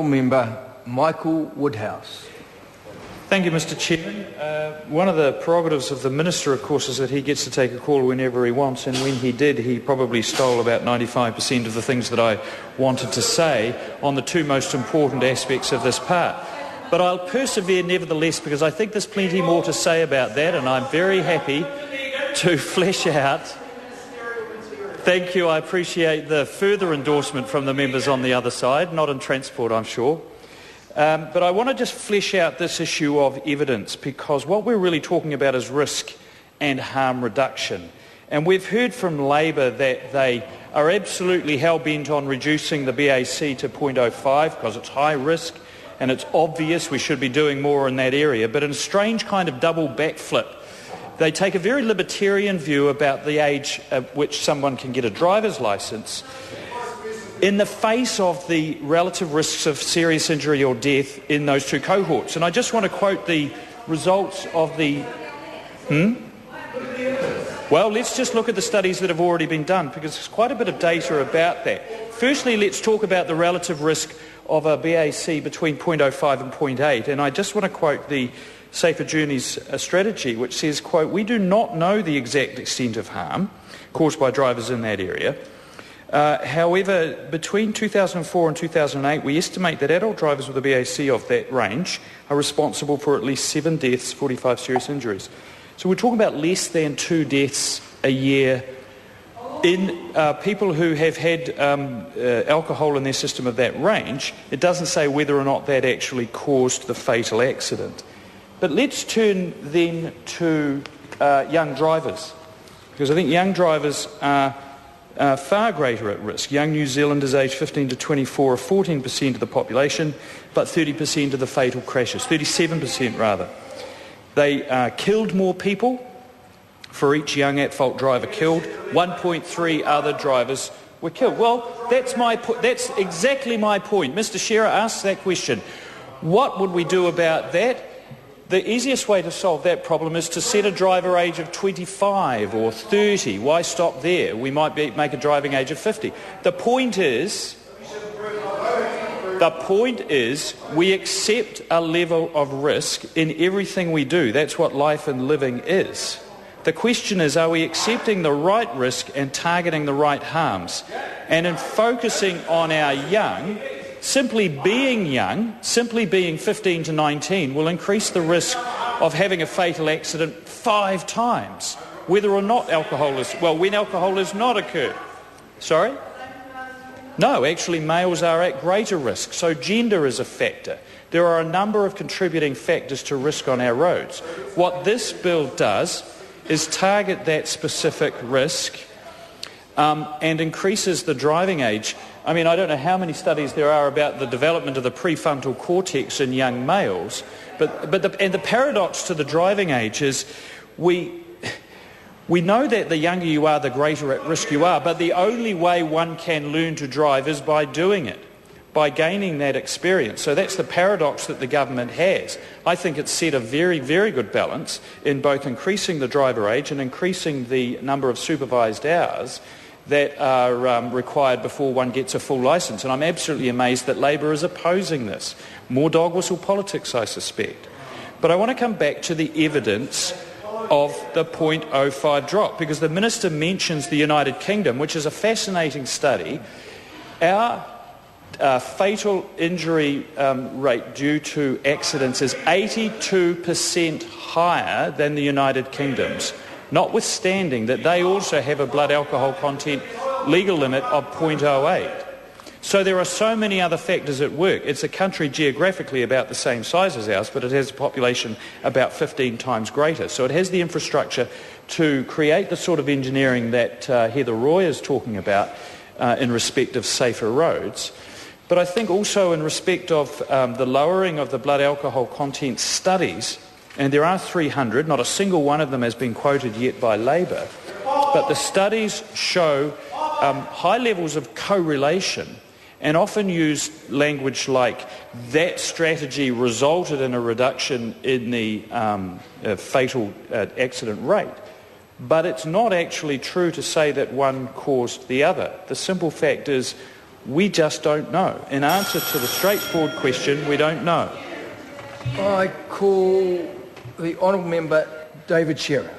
Member Michael Woodhouse. Thank you, Mr. Chairman. One of the prerogatives of the Minister, of course, is that he gets to take a call whenever he wants, and when he did, he probably stole about 95% of the things that I wanted to say on the two most important aspects of this part. But I'll persevere nevertheless, because I think there's plenty more to say about that, and I'm very happy to flesh out. Thank you. I appreciate the further endorsement from the members on the other side, not in transport, I'm sure. But I want to just flesh out this issue of evidence, because what we're really talking about is risk and harm reduction. And we've heard from Labor that they are absolutely hell-bent on reducing the BAC to 0.05 because it's high risk and it's obvious we should be doing more in that area. But in a strange kind of double backflip, they take a very libertarian view about the age at which someone can get a driver's licence in the face of the relative risks of serious injury or death in those two cohorts. And I just want to quote the results of the... Well, let's just look at the studies that have already been done, because there's quite a bit of data about that. Firstly, let's talk about the relative risk of a BAC between 0.05 and 0.8. And I just want to quote the Safer Journeys strategy, which says, quote, "We do not know the exact extent of harm caused by drivers in that area. However, between 2004 and 2008, we estimate that adult drivers with a BAC of that range are responsible for at least 7 deaths, 45 serious injuries." So we're talking about less than 2 deaths a year in people who have had alcohol in their system of that range. It doesn't say whether or not that actually caused the fatal accident. But let's turn then to young drivers, because I think young drivers are far greater at risk. Young New Zealanders aged 15 to 24 are 14% of the population, but 30% of the fatal crashes, 37% rather. They killed more people for each young at-fault driver killed. 1.3 other drivers were killed. Well, that's exactly my point. Mr. Shearer asked that question. What would we do about that? The easiest way to solve that problem is to set a driver age of 25 or 30. Why stop there? We might make a driving age of 50. The point is we accept a level of risk in everything we do. That's what life and living is. The question is, are we accepting the right risk and targeting the right harms? And in focusing on our young, simply being 15 to 19, will increase the risk of having a fatal accident 5 times, whether or not when alcohol is not occurred. Sorry? No, actually males are at greater risk, so gender is a factor. There are a number of contributing factors to risk on our roads. What this bill does is target that specific risk and increases the driving age. I mean, I don't know how many studies there are about the development of the prefrontal cortex in young males, but the paradox to the driving age is we know that the younger you are, the greater at risk you are, but the only way one can learn to drive is by doing it, by gaining that experience. So that's the paradox that the government has. I think it's set a very, very good balance in both increasing the driver age and increasing the number of supervised hours that are required before one gets a full licence. And I'm absolutely amazed that Labor is opposing this. More dog whistle politics, I suspect. But I want to come back to the evidence of the 0.05 drop, because the Minister mentions the United Kingdom, which is a fascinating study. Our fatal injury rate due to accidents is 82% higher than the United Kingdom's, notwithstanding that they also have a blood alcohol content legal limit of 0.08. So there are so many other factors at work. It's a country geographically about the same size as ours, but it has a population about 15 times greater. So it has the infrastructure to create the sort of engineering that Heather Roy is talking about in respect of safer roads. But I think also in respect of the lowering of the blood alcohol content studies, and there are 300, not a single one of them has been quoted yet by Labor, but the studies show high levels of correlation and often use language like that strategy resulted in a reduction in the fatal accident rate. But it's not actually true to say that one caused the other. The simple fact is We just don't know. In answer to the straightforward question, we don't know. I call the honourable member David Shearer.